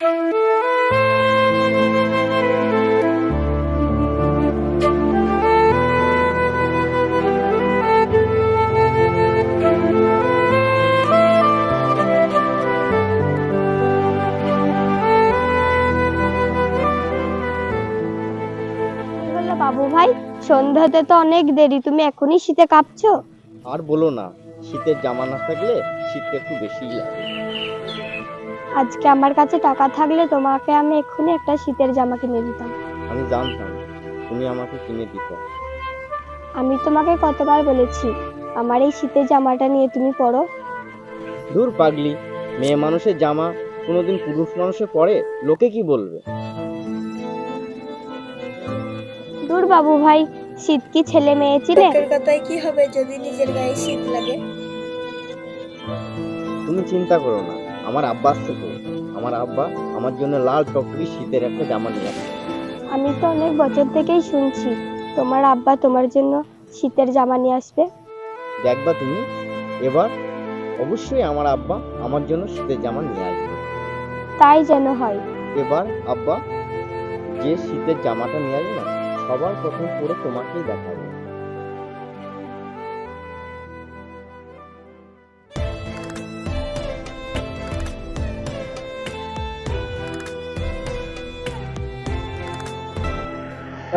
বাবু ভাই, সন্ধ্যাতে তো অনেক দেরি, তুমি এখনই শীতে কাঁপছো? আর বলো না, শীতের জামা না থাকলে শীতটা একটু বেশিই লাগে। আজকে আমার কাছে টাকা থাকলে তোমাকে আমি এক্ষুনি একটা শীতের জামা কিনে দিতাম। আমি জানতাম তুমি আমাকে কিনে দিতে। আমি তোমাকে কতবার বলেছি আমার এই শীতের জামাটা নিয়ে তুমি পরো। দূর পাগলি, মেয়ে মানুষের জামা কোনোদিন পুরুষ মানুষে পরে, লোকে কি বলবে? দূর বাবু ভাই, শীত কি ছেলে মেয়ে চিনে? লোকের কথায় কি হবে যদি নিজের গায়ে শীত লাগে? তুমি চিন্তা করো না, আমার আব্বা আসছে তো। আমার আব্বা আমার জন্য লাল টকটকি শীতের একটা জামা নিয়ে আসছে। আমি তো অনেক বছর থেকেই শুনছি তোমার আব্বা তোমার জন্য শীতের জামা নিয়ে আসবে। দেখবা তুমি, এবার অবশ্যই আমার আব্বা আমার জন্য শীতের জামা নিয়ে আসবে। তাই যেন হয়। এবার আব্বা যে শীতের জামাটা নিয়ে আসবে না, সবার প্রথম পরে তোমাকেই দেখাবো।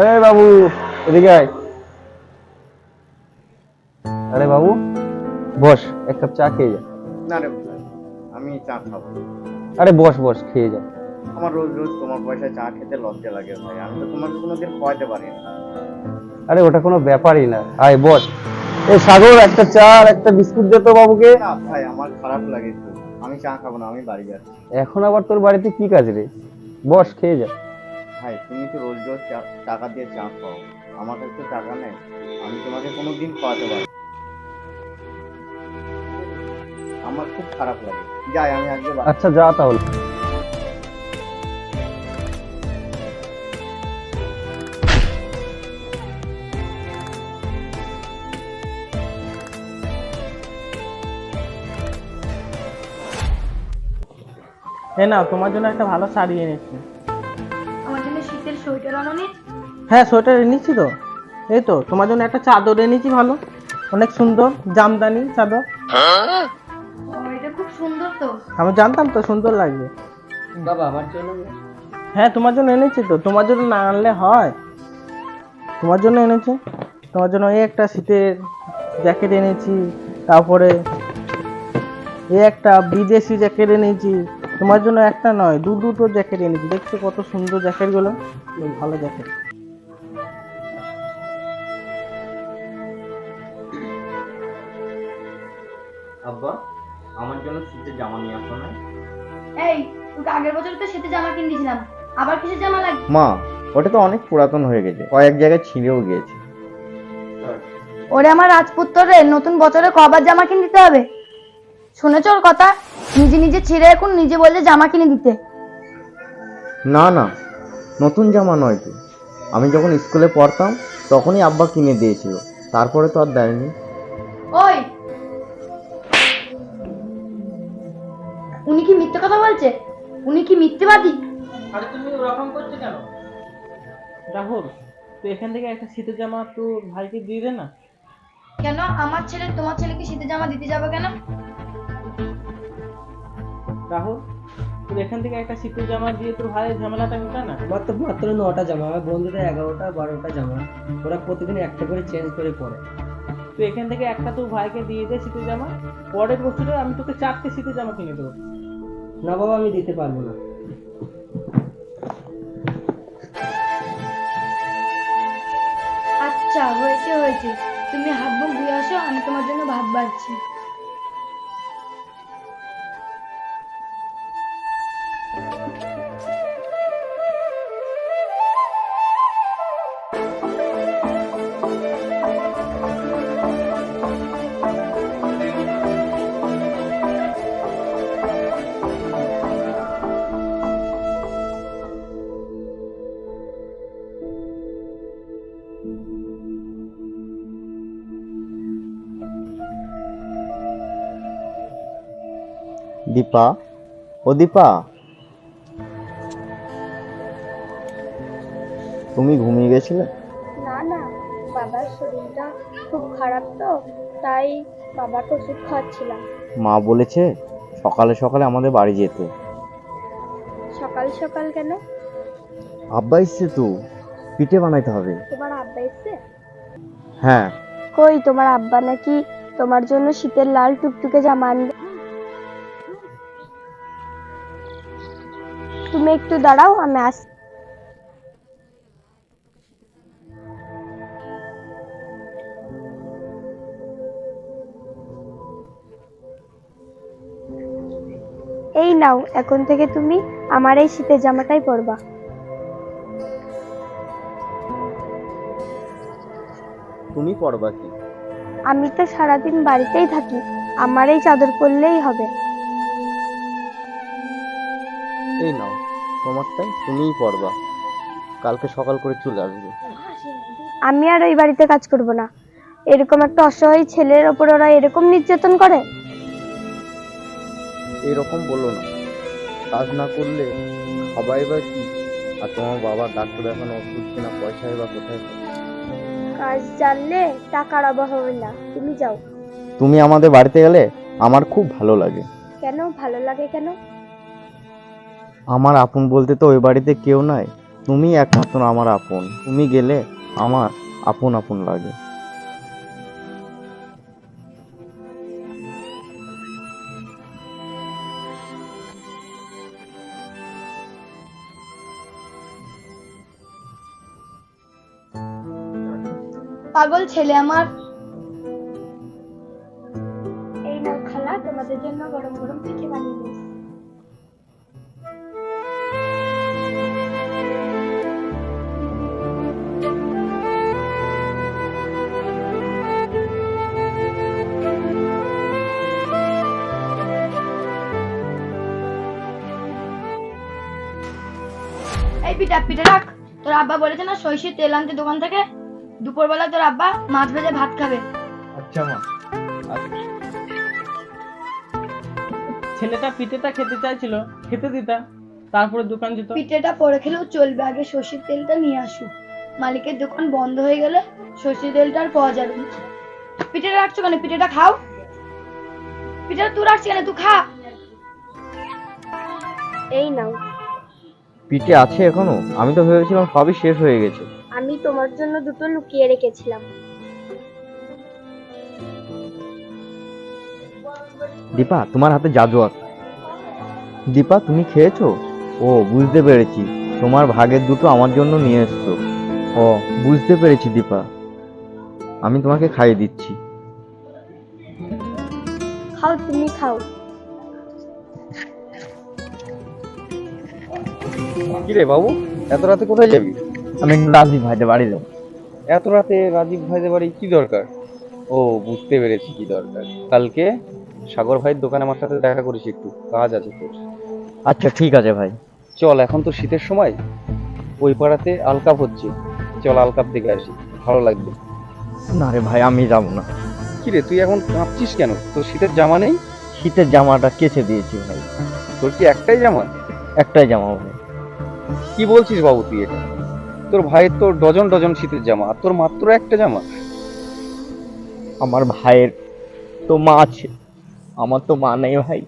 আরে বাবু, এদিকে আয়। আরে বাবু, বস, এক কাপ চা খেয়ে যা। না রে ভাই, আমি চা খাবো। আরে বস বস, খেয়ে যা। আমার রোজ রোজ তোমার পয়সা চা খেতে লজ্জা লাগে ভাই, আমি তো তোমাকে কোনোদিন খাওয়াতে পারি না। আরে ওটা কোনো ব্যাপারই না, আয় বস। এই সাগর, একটা চা আর একটা বিস্কুট দে তো বাবুকে। না ভাই, আমার খারাপ লাগে তো, আমি চা খাবো না, আমি বাড়ি যাচ্ছি। এখন আবার তোর বাড়িতে কি কাজ রে? বস, খেয়ে যা। ভাই তুমি তো রোজ রোজ টাকা দিয়ে চা খাও, আমার কাছে তো টাকা নেই, আমি তোমাকে কোনোদিন খাওয়াতে পারি না। আমার খুব খারাপ লাগে, যাই আমি আজকে আচ্ছা যা তাহলে। নাও, তোমার জন্য একটা ভালো শাড়ি এনেছি। আমার জন্য শীতের সোয়েটার আনোনি? হ্যাঁ, সোয়েটার এনেছি তো। এই তো তোমার জন্য একটা চাদর এনেছি, ভালো, অনেক সুন্দর জামদানি চাদর। এটা খুব সুন্দর তো। আমি জানতাম তো সুন্দর লাগবে। বাবা আমার জন্য। হ্যাঁ, তোমার জন্য এনেছি তো, তোমার জন্য না আনলে হয়? তোমার জন্য এনেছি। তোমার জন্য এই একটা শীতের জ্যাকেট এনেছি, তারপরে এই একটা বিদেশি জ্যাকেট এনেছি। তোমার জন্য একটা নয়, দুটো জ্যাকেট এনেছি। দেখছো কত সুন্দর জ্যাকেটগুলো, ভালো জ্যাকেট। আব্বা আমার জন্য শীতের জামা নিয়ে আসো না। এই, তোকে আগের বছর তো শীতের জামা কিনে দিয়েছিলাম, আবার কিসের জামা লাগবে? মা, ওটা তো অনেক পুরাতন হয়ে গেছে, কয়েক জায়গায় ছিঁড়েও গিয়েছে। ওরে আমার রাজপুত্র রে, নতুন বছরে কবার জামা কিনে দিতে হবে? শুনেছো ওর কথা? নিজে নিজে ছিঁড়ে এখন নিজে বললে জামা কিনে দিতে। না না, নতুন জামা নয় তো, আমি যখন স্কুলে পড়তাম তখনই আব্বা কিনে দিয়েছিল, তারপরে তো আর দেয়নি। ওই, উনি কি মিথ্যে কথা বলছে? উনি কি মিথ্যেবাদী? আরে তুমি ওরকম করছো কেন? রাহুল, তুই এখান থেকে একটা শীতের জামা তোর ভাইকে দিয়ে দে না। কেন আমার ছেলে তোমার ছেলেকে শীতের জামা দিতে যাবে কেন? রাহুল, তুই এখান থেকে একটা শীতের জামা দিয়ে তোর ভাইয়ের ঝামেলাটা মেটা না। আমার তো মাত্র 9টা জামা, আমার বন্ধুদের 11টা 12টা জামা, ওরা প্রতিদিন একটা করে চেঞ্জ করে পরে। তুই এখান থেকে একটা তোর ভাইকে দিয়ে দে শীতের জামা, পরের বছরে আমি তোকে 4টে শীতের জামা কিনে দেবো। না বাবা, আমি দিতে পারবো না। আচ্ছা, হয়েছে হয়েছে, তুমি হাত মুখ ধুয়ে আসো, আমি তোমার জন্য ভাত বাড়ছি। দীপা, ও দীপা, তুমি ঘুমিয়ে গেছিলে? না না, বাবার শরীরটা খুব খারাপ তো, তাই বাবাকে ওষুধ খাওয়াচ্ছিলাম। মা বলেছে সকালে সকালে আমাদের বাড়ি যেতে। সকাল সকাল কেন? আব্বা এসছে তো, পিঠে বানাইতে হবে। তোমার আব্বা এসছে? হ্যাঁ। কই তোমার আব্বা নাকি তোমার জন্য শীতের লাল টুকটুকে জামা আনবে। তুমি একটু দাঁড়াও, আমি আসছি। এই নাও, এখন থেকে তুমি আমার এই শীতের জামাটাই পরবা। তুমি পরবা কি? আমি তো সারাদিন বাড়িতেই থাকি, আমার এই চাদর পরলেই হবে। এই নাও, তোমারটাই তুমিই পরবা। কালকে সকাল করে চলে আসবে। আমি আর ওই বাড়িতে কাজ করব না। এরকম একটা অসহায় ছেলের ওপর ওরা এরকম নির্যাতন করে। এরকম বলো না, কাজ না করলে খাবাই বা কি? আর তোমার বাবা ডাক্তার দেখানো, ওষুধ কেনা পয়সাই বা কোথায় পাবে? কাজ জানলে টাকার অভাব হবে না, তুমি যাও। তুমি আমাদের বাড়িতে গেলে আমার খুব ভালো লাগে। কেন ভালো লাগে কেন? আমার আপন বলতে তো ওই বাড়িতে কেউ নাই, তুমি একমাত্র আমার আপন। তুমি গেলে আমার আপন আপন লাগে। পাগল ছেলে আমার। এই নাও খালা, তোমাদের জন্য গরম গরম পিঠে বানিয়ে দিয়েছি। এই পিঠা পিঠে রাখ। তোর আব্বা বলেছে না সরষের তেল আনতে দোকান থেকে। দুপুরবেলা তোর আব্বা মাছ ভেজে ভাত খাবে। আচ্ছা মা। ছেলেটা পিঠেটা খেতে চাইছিল, খেতে দিতা, তারপরে দোকান যেত। পিঠেটা পরে খেলেও চলবে, আগে সরষের তেলটা নিয়ে আসুক। মালিকের দোকান বন্ধ হয়ে গেলে সরষের তেলটা আর পাওয়া যাবে না। পিঠেটা রাখছো কেন? পিঠেটা খাও। পিঠেটা তুই রাখছি কেন? তুই খা। এই নাও। পিঠে আছে এখনো? আমি তো ভেবেছিলাম সবই শেষ হয়ে গেছে। আমি তোমার জন্য দুটো লুকিয়ে রেখেছিলাম। দীপা, তোমার হাতে জাদু আছে। দীপা, তুমি খেয়েছো? ও, বুঝতে পেরেছি, তোমার ভাগের দুটো আমার জন্য নিয়ে এসছো। ও, বুঝতে পেরেছি দীপা, আমি তোমাকে খাইয়ে দিচ্ছি। খাও, তুমি খাও। কিরে বাবু, এত রাতে কোথায় যাবি? আমি রাজীব ভাইদের বাড়ি যাবো। এত রাতে রাজীব ভাইদের বাড়ি কি দরকার? ও, বুঝতে পেরেছি কি দরকার। কালকে সাগর ভাইয়ের দোকানে আমার সাথে দেখা করিস, একটু কাজ আছে তোর। আচ্ছা ঠিক আছে ভাই। চল, এখন তো শীতের সময়, ওই পাড়াতে আলকাপ হচ্ছে, চল আলকাপ দেখে আসি, ভালো লাগবে। না রে ভাই, আমি যাবো না। কিরে, তুই এখন কাঁপছিস কেন? তোর শীতের জামা নেই? শীতের জামাটা কেচে দিয়েছি ভাই। তোর কি একটাই জামা? একটাই জামা ভাই। কি বলছিস বাবু তুই এটা? তোর ভাইয়ের তো ডজন ডজন শীতের জামা, আর তোর মাত্র একটা জামা? আমার ভাইয়ের তো মা আছে, আমার তো মা নেই ভাই।